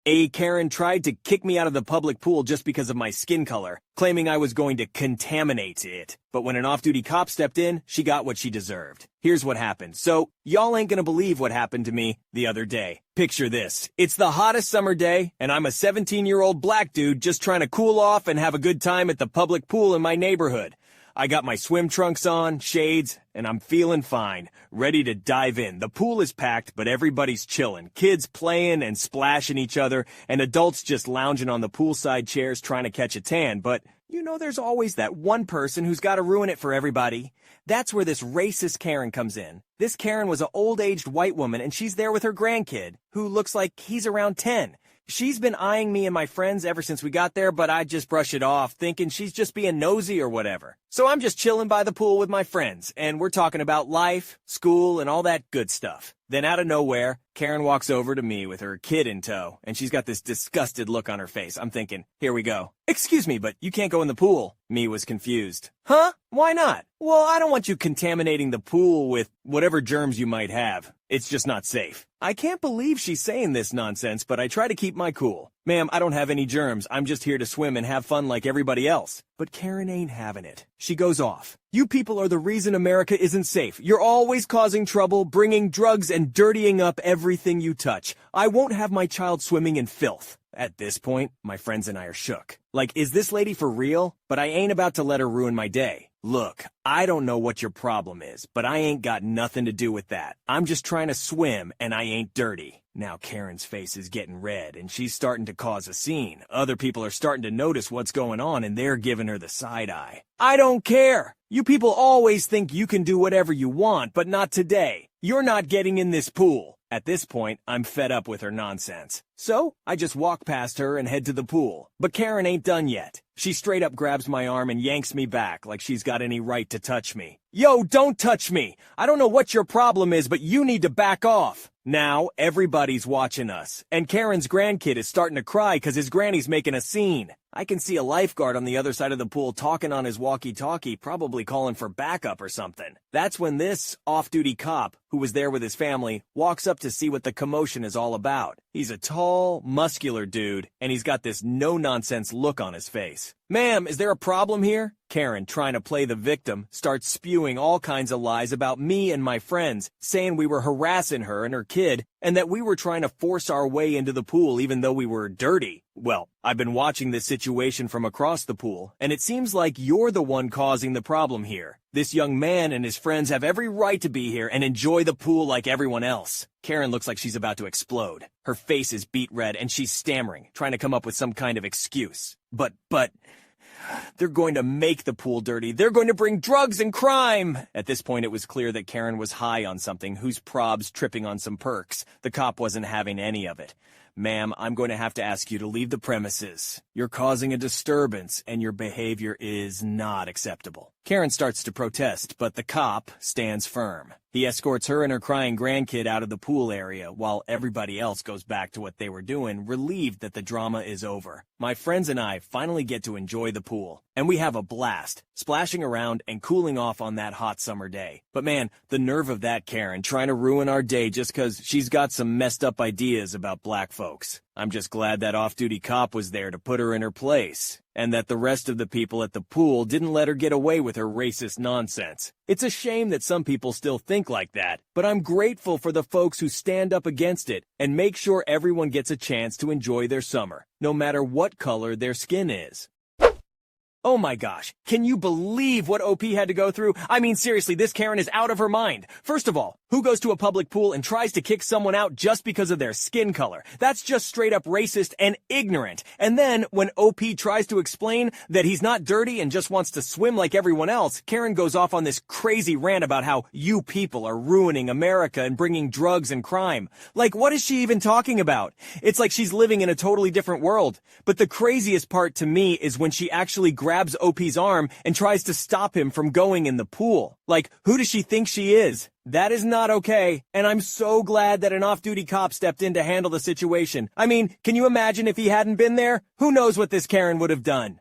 A Karen tried to kick me out of the public pool just because of my skin color, claiming I was going to contaminate it. But when an off-duty cop stepped in, she got what she deserved. Here's what happened. So, y'all ain't gonna believe what happened to me the other day. Picture this. It's the hottest summer day, and I'm a 17-year-old black dude just trying to cool off and have a good time at the public pool in my neighborhood. I got my swim trunks on, shades, and I'm feeling fine, ready to dive in. The pool is packed, but everybody's chilling. Kids playing and splashing each other, and adults just lounging on the poolside chairs trying to catch a tan. But, you know, there's always that one person who's got to ruin it for everybody. That's where this racist Karen comes in. This Karen was an old-aged white woman, and she's there with her grandkid, who looks like he's around 10. She's been eyeing me and my friends ever since we got there, but I just brush it off, thinking she's just being nosy or whatever. So I'm just chilling by the pool with my friends, and we're talking about life, school, and all that good stuff. Then out of nowhere, Karen walks over to me with her kid in tow, and she's got this disgusted look on her face. I'm thinking, here we go. Excuse me, but you can't go in the pool. Me was confused. Huh? Why not? Well, I don't want you contaminating the pool with whatever germs you might have. It's just not safe. I can't believe she's saying this nonsense, but I try to keep my cool. Ma'am, I don't have any germs. I'm just here to swim and have fun like everybody else. But Karen ain't having it. She goes off. You people are the reason America isn't safe. You're always causing trouble, bringing drugs, and dirtying up everything you touch. I won't have my child swimming in filth. At this point, my friends and I are shook. Like, is this lady for real? But I ain't about to let her ruin my day. Look, I don't know what your problem is, but I ain't got nothing to do with that. I'm just trying to swim, and I ain't dirty. Now Karen's face is getting red, and she's starting to cause a scene. Other people are starting to notice what's going on, and they're giving her the side eye. I don't care! You people always think you can do whatever you want, but not today. You're not getting in this pool. At this point, I'm fed up with her nonsense. So, I just walk past her and head to the pool. But Karen ain't done yet. She straight up grabs my arm and yanks me back like she's got any right to touch me. Yo, don't touch me! I don't know what your problem is, but you need to back off. Now, everybody's watching us, and Karen's grandkid is starting to cry because his granny's making a scene. I can see a lifeguard on the other side of the pool talking on his walkie-talkie, probably calling for backup or something. That's when this off-duty cop, who was there with his family, walks up to see what the commotion is all about. He's a tall, muscular dude, and he's got this no-nonsense look on his face. Ma'am, is there a problem here? Karen, trying to play the victim, starts spewing all kinds of lies about me and my friends, saying we were harassing her and her kid, and that we were trying to force our way into the pool even though we were dirty. Well, I've been watching this situation from across the pool, and it seems like you're the one causing the problem here. This young man and his friends have every right to be here and enjoy the pool like everyone else. Karen looks like she's about to explode. Her face is beet red and she's stammering, trying to come up with some kind of excuse. But, they're going to make the pool dirty. They're going to bring drugs and crime. At this point, it was clear that Karen was high on something, whose probs tripping on some perks. The cop wasn't having any of it. Ma'am, I'm going to have to ask you to leave the premises. You're causing a disturbance, and your behavior is not acceptable. Karen starts to protest, but the cop stands firm. He escorts her and her crying grandkid out of the pool area, while everybody else goes back to what they were doing, relieved that the drama is over. My friends and I finally get to enjoy the pool, and we have a blast, splashing around and cooling off on that hot summer day. But man, the nerve of that Karen trying to ruin our day just 'cause she's got some messed up ideas about black folks. I'm just glad that off-duty cop was there to put her in her place, and that the rest of the people at the pool didn't let her get away with her racist nonsense. It's a shame that some people still think like that, but I'm grateful for the folks who stand up against it and make sure everyone gets a chance to enjoy their summer, no matter what color their skin is. Oh my gosh, can you believe what OP had to go through? I mean, seriously, this Karen is out of her mind. First of all, who goes to a public pool and tries to kick someone out just because of their skin color? That's just straight up racist and ignorant. And then, when OP tries to explain that he's not dirty and just wants to swim like everyone else, Karen goes off on this crazy rant about how you people are ruining America and bringing drugs and crime. Like, what is she even talking about? It's like she's living in a totally different world. But the craziest part to me is when she actually grabs OP's arm and tries to stop him from going in the pool. Like, who does she think she is? That is not okay, and I'm so glad that an off-duty cop stepped in to handle the situation. I mean, can you imagine if he hadn't been there? Who knows what this Karen would have done?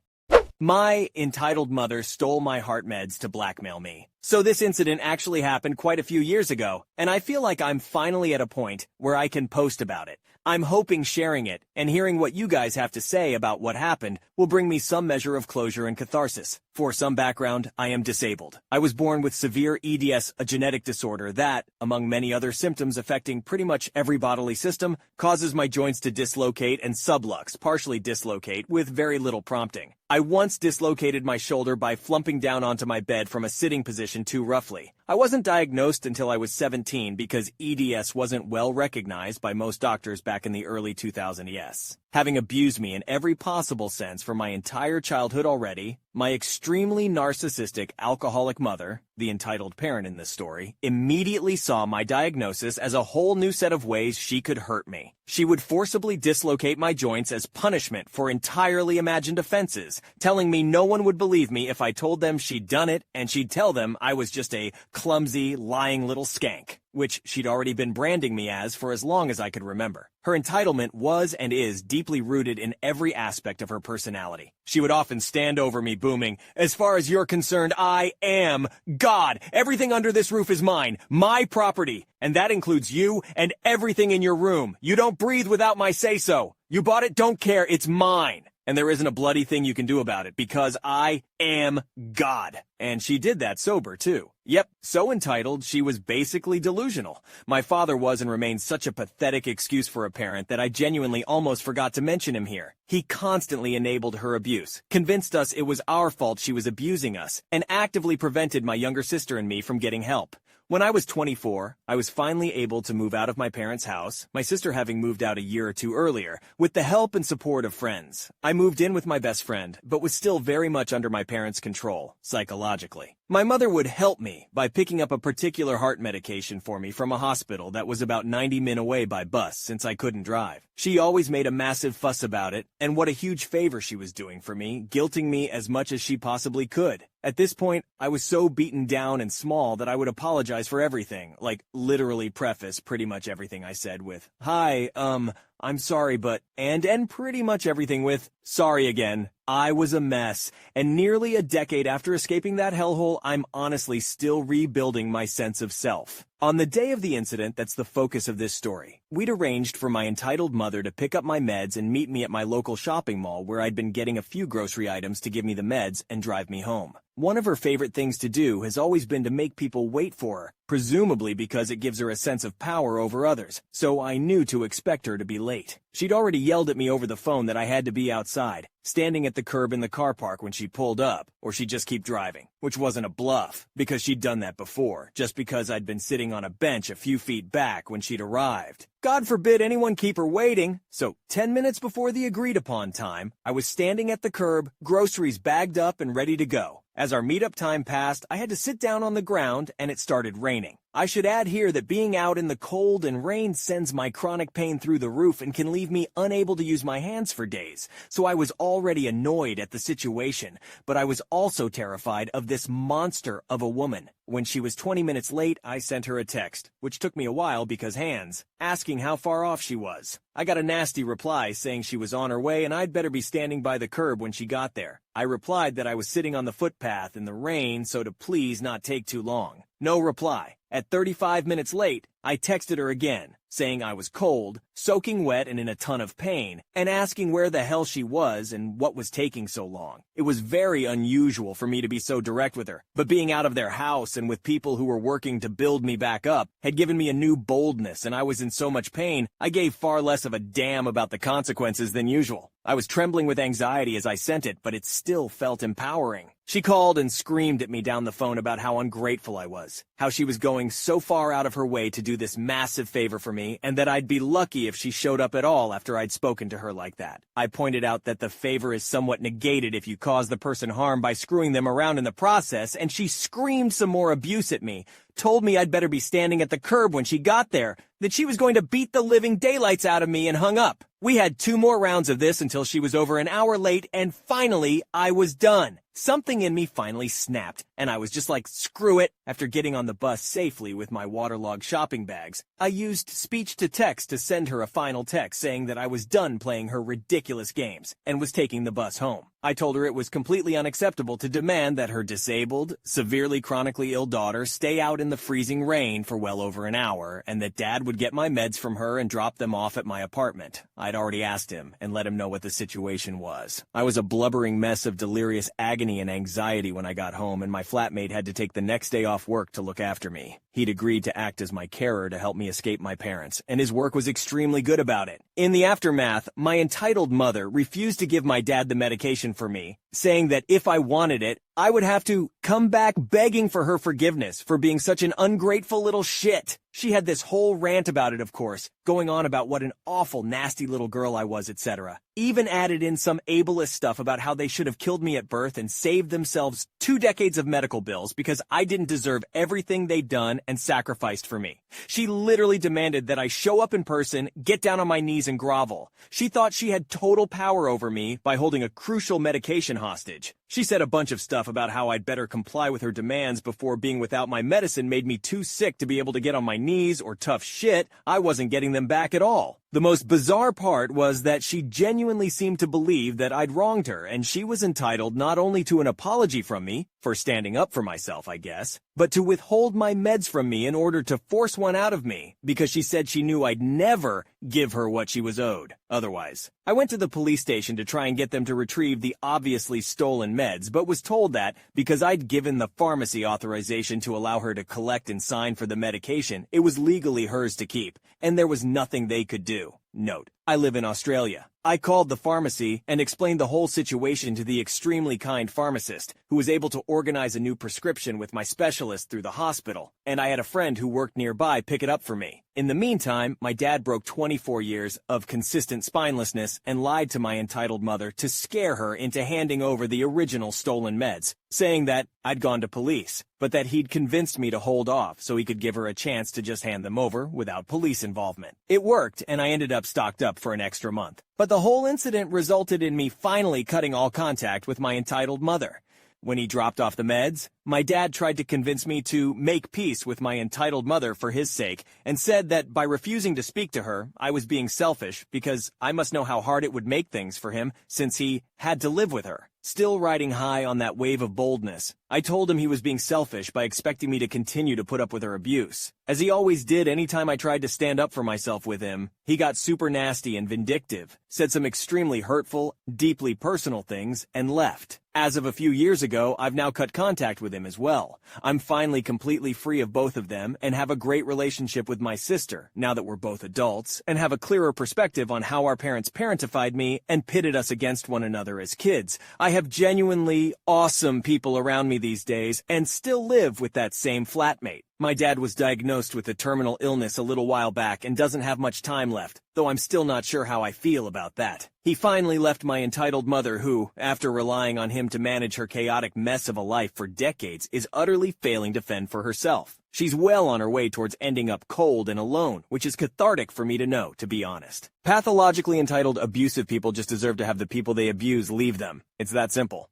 My entitled mother stole my heart meds to blackmail me. So this incident actually happened quite a few years ago, and I feel like I'm finally at a point where I can post about it. I'm hoping sharing it and hearing what you guys have to say about what happened will bring me some measure of closure and catharsis. For some background, I am disabled. I was born with severe EDS, a genetic disorder that, among many other symptoms affecting pretty much every bodily system, causes my joints to dislocate and sublux, partially dislocate, with very little prompting. I once dislocated my shoulder by flumping down onto my bed from a sitting position too roughly. I wasn't diagnosed until I was 17 because EDS wasn't well recognized by most doctors back in the early 2000s. Having abused me in every possible sense for my entire childhood already, my extremely narcissistic alcoholic mother, the entitled parent in this story, immediately saw my diagnosis as a whole new set of ways she could hurt me. She would forcibly dislocate my joints as punishment for entirely imagined offenses, telling me no one would believe me if I told them she'd done it, and she'd tell them I was just a clumsy, lying little skank, which she'd already been branding me for as long as I could remember. Her entitlement was and is deeply rooted in every aspect of her personality. She would often stand over me booming, "As far as you're concerned, I am God. Everything under this roof is mine, my property. And that includes you and everything in your room. You don't breathe without my say-so. You bought it, don't care, it's mine. And there isn't a bloody thing you can do about it because I am God." And she did that sober, too. Yep, so entitled, she was basically delusional. My father was and remains such a pathetic excuse for a parent that I genuinely almost forgot to mention him here. He constantly enabled her abuse, convinced us it was our fault she was abusing us, and actively prevented my younger sister and me from getting help. When I was 24, I was finally able to move out of my parents' house, my sister having moved out a year or two earlier, with the help and support of friends. I moved in with my best friend, but was still very much under my parents' control, psychologically. My mother would help me by picking up a particular heart medication for me from a hospital that was about 90 min away by bus since I couldn't drive. She always made a massive fuss about it, and what a huge favor she was doing for me, guilting me as much as she possibly could. At this point, I was so beaten down and small that I would apologize for everything, like literally preface pretty much everything I said with, "Hi, I'm sorry, but," and end pretty much everything with, "Sorry again." I was a mess, and nearly a decade after escaping that hellhole, I'm honestly still rebuilding my sense of self. On the day of the incident that's the focus of this story, we'd arranged for my entitled mother to pick up my meds and meet me at my local shopping mall where I'd been getting a few grocery items to give me the meds and drive me home. One of her favorite things to do has always been to make people wait for her, presumably because it gives her a sense of power over others, so I knew to expect her to be late. She'd already yelled at me over the phone that I had to be outside, standing at the curb in the car park when she pulled up, or she'd just keep driving, which wasn't a bluff, because she'd done that before, just because I'd been sitting on a bench a few feet back when she'd arrived. God forbid anyone keep her waiting. So 10 minutes before the agreed upon time, I was standing at the curb, groceries bagged up and ready to go. As our meetup time passed, I had to sit down on the ground and it started raining. I should add here that being out in the cold and rain sends my chronic pain through the roof and can leave me unable to use my hands for days. So I was already annoyed at the situation, but I was also terrified of this monster of a woman. When she was 20 minutes late, I sent her a text, which took me a while because hands, asking how far off she was. I got a nasty reply saying she was on her way and I'd better be standing by the curb when she got there. I replied that I was sitting on the footpath in the rain, so to please not take too long. No reply. At 35 minutes late, I texted her again, saying I was cold, soaking wet and in a ton of pain, and asking where the hell she was and what was taking so long. It was very unusual for me to be so direct with her, but being out of their house and with people who were working to build me back up had given me a new boldness, and I was in so much pain, I gave far less of a damn about the consequences than usual. I was trembling with anxiety as I sent it, but it still felt empowering. She called and screamed at me down the phone about how ungrateful I was, how she was going so far out of her way to do this massive favor for me, and that I'd be lucky if she showed up at all after I'd spoken to her like that. I pointed out that the favor is somewhat negated if you cause the person harm by screwing them around in the process, and she screamed some more abuse at me, told me I'd better be standing at the curb when she got there, that she was going to beat the living daylights out of me, and hung up. We had 2 more rounds of this until she was over an hour late, and finally, I was done. Something in me finally snapped, and I was just like, screw it. After getting on the bus safely with my waterlogged shopping bags, I used speech-to-text to send her a final text saying that I was done playing her ridiculous games and was taking the bus home. I told her it was completely unacceptable to demand that her disabled, severely chronically ill daughter stay out in the freezing rain for well over an hour, and that Dad would get my meds from her and drop them off at my apartment. I'd already asked him and let him know what the situation was. I was a blubbering mess of delirious agony and anxiety when I got home, and my flatmate had to take the next day off work to look after me. He'd agreed to act as my carer to help me escape my parents, and his work was extremely good about it. In the aftermath, my entitled mother refused to give my dad the medication for me, saying that if I wanted it, I would have to come back begging for her forgiveness for being such an ungrateful little shit. She had this whole rant about it, of course, going on about what an awful, nasty little girl I was, etc. Even added in some ableist stuff about how they should have killed me at birth and saved themselves 2 decades of medical bills because I didn't deserve everything they'd done and sacrificed for me. She literally demanded that I show up in person, get down on my knees and grovel. She thought she had total power over me by holding a crucial medication hostage. She said a bunch of stuff about how I'd better comply with her demands before being without my medicine made me too sick to be able to get on my knees or tough shit. I wasn't getting them back at all. The most bizarre part was that she genuinely seemed to believe that I'd wronged her, and she was entitled not only to an apology from me, for standing up for myself, I guess, but to withhold my meds from me in order to force one out of me, because she said she knew I'd never give her what she was owed otherwise. I went to the police station to try and get them to retrieve the obviously stolen meds, but was told that because I'd given the pharmacy authorization to allow her to collect and sign for the medication, it was legally hers to keep, and there was nothing they could do. Note, I live in Australia. I called the pharmacy and explained the whole situation to the extremely kind pharmacist, who was able to organize a new prescription with my specialist through the hospital, and I had a friend who worked nearby pick it up for me. In the meantime, my dad broke 24 years of consistent spinelessness and lied to my entitled mother to scare her into handing over the original stolen meds, saying that I'd gone to police, but that he'd convinced me to hold off so he could give her a chance to just hand them over without police involvement. It worked, and I ended up stocked up for an extra month. But the whole incident resulted in me finally cutting all contact with my entitled mother. When he dropped off the meds, my dad tried to convince me to make peace with my entitled mother for his sake, and said that by refusing to speak to her, I was being selfish because I must know how hard it would make things for him since he had to live with her. Still riding high on that wave of boldness, I told him he was being selfish by expecting me to continue to put up with her abuse. As he always did anytime I tried to stand up for myself with him, he got super nasty and vindictive, said some extremely hurtful, deeply personal things, and left. As of a few years ago, I've now cut contact with him as well. I'm finally completely free of both of them and have a great relationship with my sister, now that we're both adults, and have a clearer perspective on how our parents parentified me and pitted us against one another as kids. I have genuinely awesome people around me these days and still live with that same flatmate. My dad was diagnosed with a terminal illness a little while back and doesn't have much time left, though I'm still not sure how I feel about that. He finally left my entitled mother who, after relying on him to manage her chaotic mess of a life for decades, is utterly failing to fend for herself. She's well on her way towards ending up cold and alone, which is cathartic for me to know, to be honest. Pathologically entitled, abusive people just deserve to have the people they abuse leave them. It's that simple.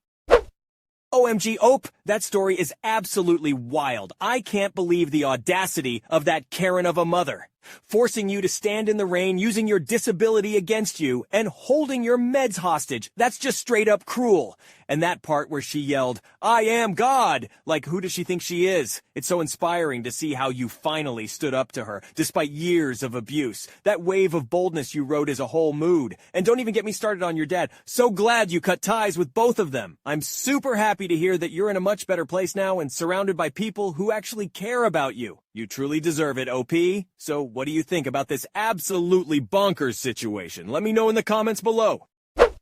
OMG, Ope, that story is absolutely wild. I can't believe the audacity of that Karen of a mother. Forcing you to stand in the rain, using your disability against you, and holding your meds hostage. That's just straight up cruel. And that part where she yelled, "I am God!" Like, who does she think she is? It's so inspiring to see how you finally stood up to her, despite years of abuse. That wave of boldness you rode is a whole mood. And don't even get me started on your dad. So glad you cut ties with both of them. I'm super happy to hear that you're in a much better place now and surrounded by people who actually care about you. You truly deserve it, OP. So what do you think about this absolutely bonkers situation? Let me know in the comments below.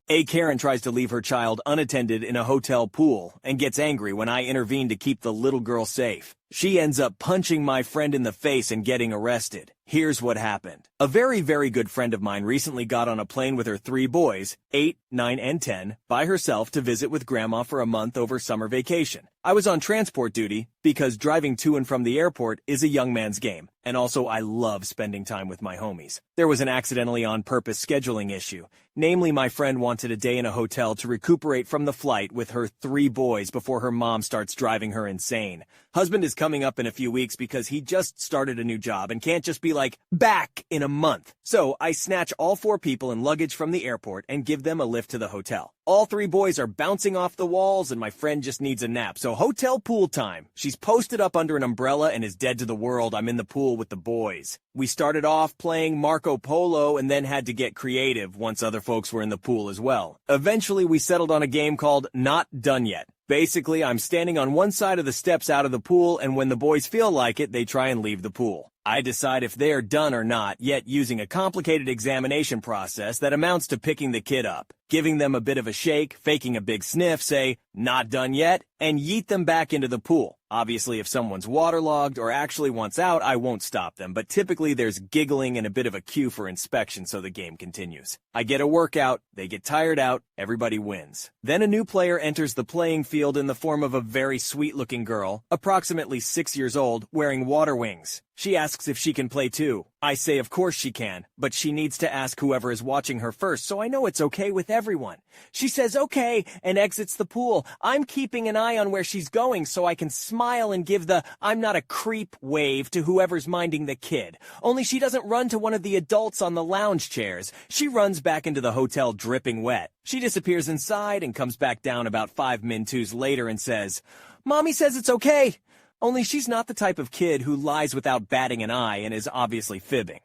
A Karen tries to leave her child unattended in a hotel pool and gets angry when I intervene to keep the little girl safe. She ends up punching my friend in the face and getting arrested. Here's what happened. A very, very good friend of mine recently got on a plane with her 3 boys, 8, 9, and 10, by herself to visit with Grandma for a month over summer vacation. I was on transport duty because driving to and from the airport is a young man's game, and also I love spending time with my homies. There was an accidentally on purpose scheduling issue. Namely, my friend wanted a day in a hotel to recuperate from the flight with her 3 boys before her mom starts driving her insane. Husband is coming up in a few weeks because he just started a new job and can't just be like, back in a month. So I snatch all 4 people and luggage from the airport and give them a lift to the hotel. All 3 boys are bouncing off the walls and my friend just needs a nap, so hotel pool time. She's posted up under an umbrella and is dead to the world. I'm in the pool with the boys. We started off playing Marco Polo and then had to get creative once other folks were in the pool as well. Eventually we settled on a game called Not Done Yet. Basically, I'm standing on one side of the steps out of the pool, and when the boys feel like it, they try and leave the pool. I decide if they are done or not, yet using a complicated examination process that amounts to picking the kid up, giving them a bit of a shake, faking a big sniff, say, not done yet, and yeet them back into the pool. Obviously, if someone's waterlogged or actually wants out, I won't stop them, but typically there's giggling and a bit of a cue for inspection, so the game continues. I get a workout, they get tired out, everybody wins. Then a new player enters the playing field in the form of a very sweet-looking girl, approximately 6 years old, wearing water wings. She asks if she can play too. I say of course she can, but she needs to ask whoever is watching her first, so I know it's okay with everyone. She says okay and exits the pool. I'm keeping an eye on where she's going so I can smile and give the I'm not a creep wave to whoever's minding the kid. Only she doesn't run to one of the adults on the lounge chairs. She runs back into the hotel dripping wet. She disappears inside and comes back down about 5 min-2s later and says, Mommy says it's okay. Only she's not the type of kid who lies without batting an eye and is obviously fibbing.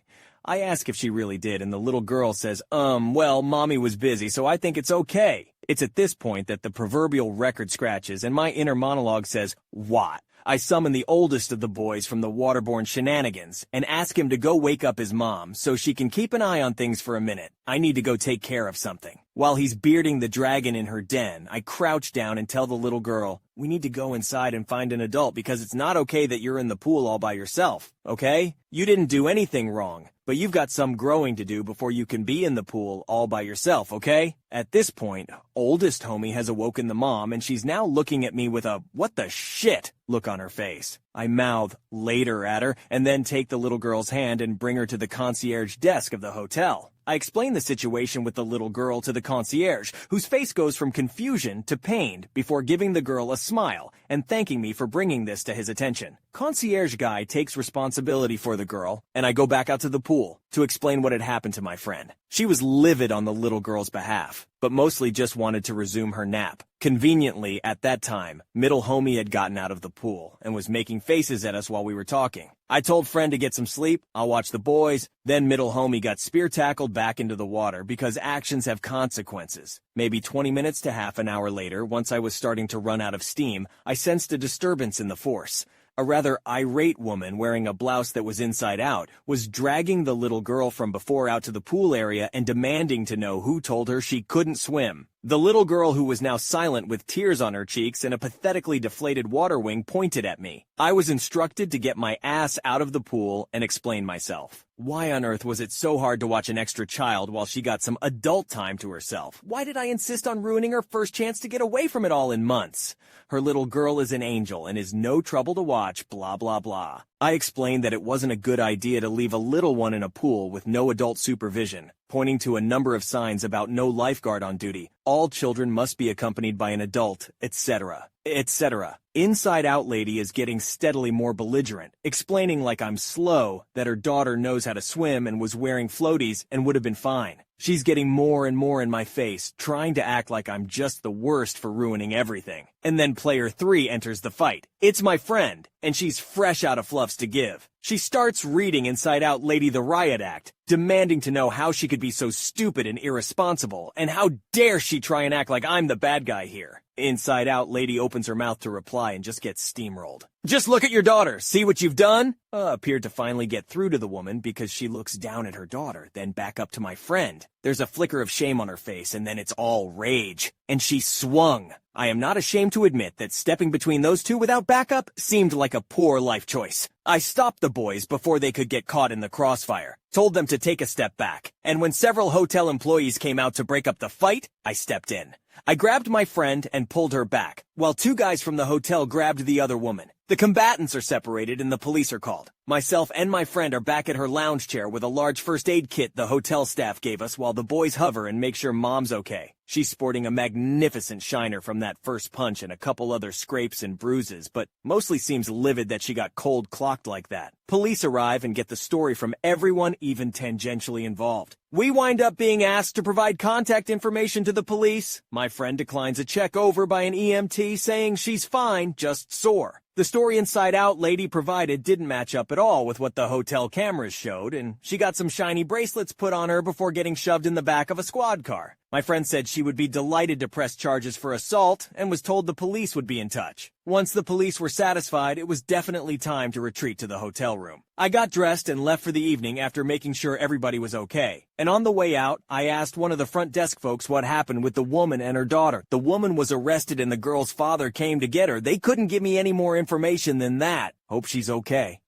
I ask if she really did, and the little girl says, well, Mommy was busy, so I think it's okay. It's at this point that the proverbial record scratches, and my inner monologue says, what? I summon the oldest of the boys from the waterborne shenanigans and ask him to go wake up his mom so she can keep an eye on things for a minute. I need to go take care of something. While he's bearding the dragon in her den, I crouch down and tell the little girl, we need to go inside and find an adult because it's not okay that you're in the pool all by yourself, okay? You didn't do anything wrong, but you've got some growing to do before you can be in the pool all by yourself, okay? At this point, oldest homie has awoken the mom and she's now looking at me with a what the shit look on her face. I mouth later at her and then take the little girl's hand and bring her to the concierge desk of the hotel. I explain the situation with the little girl to the concierge, whose face goes from confusion to pained before giving the girl a smile and thanking me for bringing this to his attention. Concierge guy takes responsibility for the girl, and I go back out to the pool to explain what had happened to my friend. She was livid on the little girl's behalf, but mostly just wanted to resume her nap. Conveniently, at that time, middle homie had gotten out of the pool and was making faces at us while we were talking. I told friend to get some sleep, I'll watch the boys, then middle homie got spear tackled back into the water because actions have consequences. Maybe 20 minutes to half an hour later, once I was starting to run out of steam, I sensed a disturbance in the force. A rather irate woman wearing a blouse that was inside out was dragging the little girl from before out to the pool area and demanding to know who told her she couldn't swim. The little girl, who was now silent with tears on her cheeks and a pathetically deflated water wing, pointed at me. I was instructed to get my ass out of the pool and explain myself. Why on earth was it so hard to watch an extra child while she got some adult time to herself? Why did I insist on ruining her first chance to get away from it all in months? Her little girl is an angel and is no trouble to watch, blah blah blah. I explained that it wasn't a good idea to leave a little one in a pool with no adult supervision, pointing to a number of signs about no lifeguard on duty, all children must be accompanied by an adult, etc., etc. Inside Out lady is getting steadily more belligerent, explaining like I'm slow, that her daughter knows how to swim and was wearing floaties and would have been fine. She's getting more and more in my face, trying to act like I'm just the worst for ruining everything. And then player 3 enters the fight. It's my friend, and she's fresh out of fluffs to give. She starts reading Inside Out Lady the Riot Act, demanding to know how she could be so stupid and irresponsible, and how dare she try and act like I'm the bad guy here. Inside Out Lady opens her mouth to reply and just gets steamrolled. Just look at your daughter, see what you've done? Appeared to finally get through to the woman because she looks down at her daughter, then back up to my friend. There's a flicker of shame on her face, and then it's all rage. And she swung. I am not ashamed to admit that stepping between those two without backup seemed like a poor life choice. I stopped the boys before they could get caught in the crossfire, told them to take a step back, and when several hotel employees came out to break up the fight, I stepped in. I grabbed my friend and pulled her back, while two guys from the hotel grabbed the other woman. The combatants are separated and the police are called. Myself and my friend are back at her lounge chair with a large first aid kit the hotel staff gave us while the boys hover and make sure Mom's okay. She's sporting a magnificent shiner from that first punch and a couple other scrapes and bruises, but mostly seems livid that she got cold clocked like that. Police arrive and get the story from everyone even tangentially involved. We wind up being asked to provide contact information to the police. My friend declines a check over by an EMT saying she's fine, just sore. The story Inside Out lady provided didn't match up at all with what the hotel cameras showed, and she got some shiny bracelets put on her before getting shoved in the back of a squad car. My friend said she would be delighted to press charges for assault and was told the police would be in touch. Once the police were satisfied, it was definitely time to retreat to the hotel room. I got dressed and left for the evening after making sure everybody was okay. And on the way out, I asked one of the front desk folks what happened with the woman and her daughter. The woman was arrested and the girl's father came to get her. They couldn't give me any more information than that. Hope she's okay.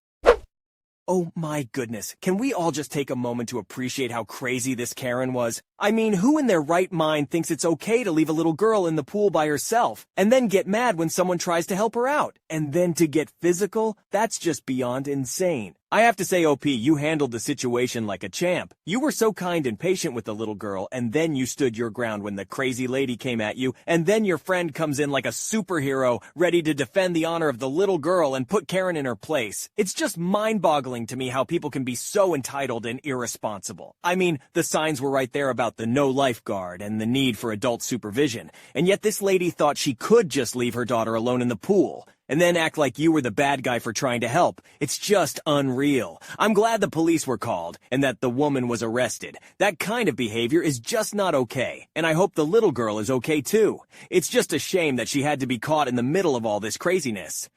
Oh my goodness, can we all just take a moment to appreciate how crazy this Karen was? I mean, who in their right mind thinks it's okay to leave a little girl in the pool by herself, and then get mad when someone tries to help her out? And then to get physical? That's just beyond insane. I have to say, OP, you handled the situation like a champ. You were so kind and patient with the little girl, and then you stood your ground when the crazy lady came at you, and then your friend comes in like a superhero, ready to defend the honor of the little girl and put Karen in her place. It's just mind-boggling to me how people can be so entitled and irresponsible. I mean, the signs were right there about the no lifeguard and the need for adult supervision, and yet this lady thought she could just leave her daughter alone in the pool and then act like you were the bad guy for trying to help. It's just unreal. I'm glad the police were called and that the woman was arrested. That kind of behavior is just not okay, and I hope the little girl is okay too. It's just a shame that she had to be caught in the middle of all this craziness.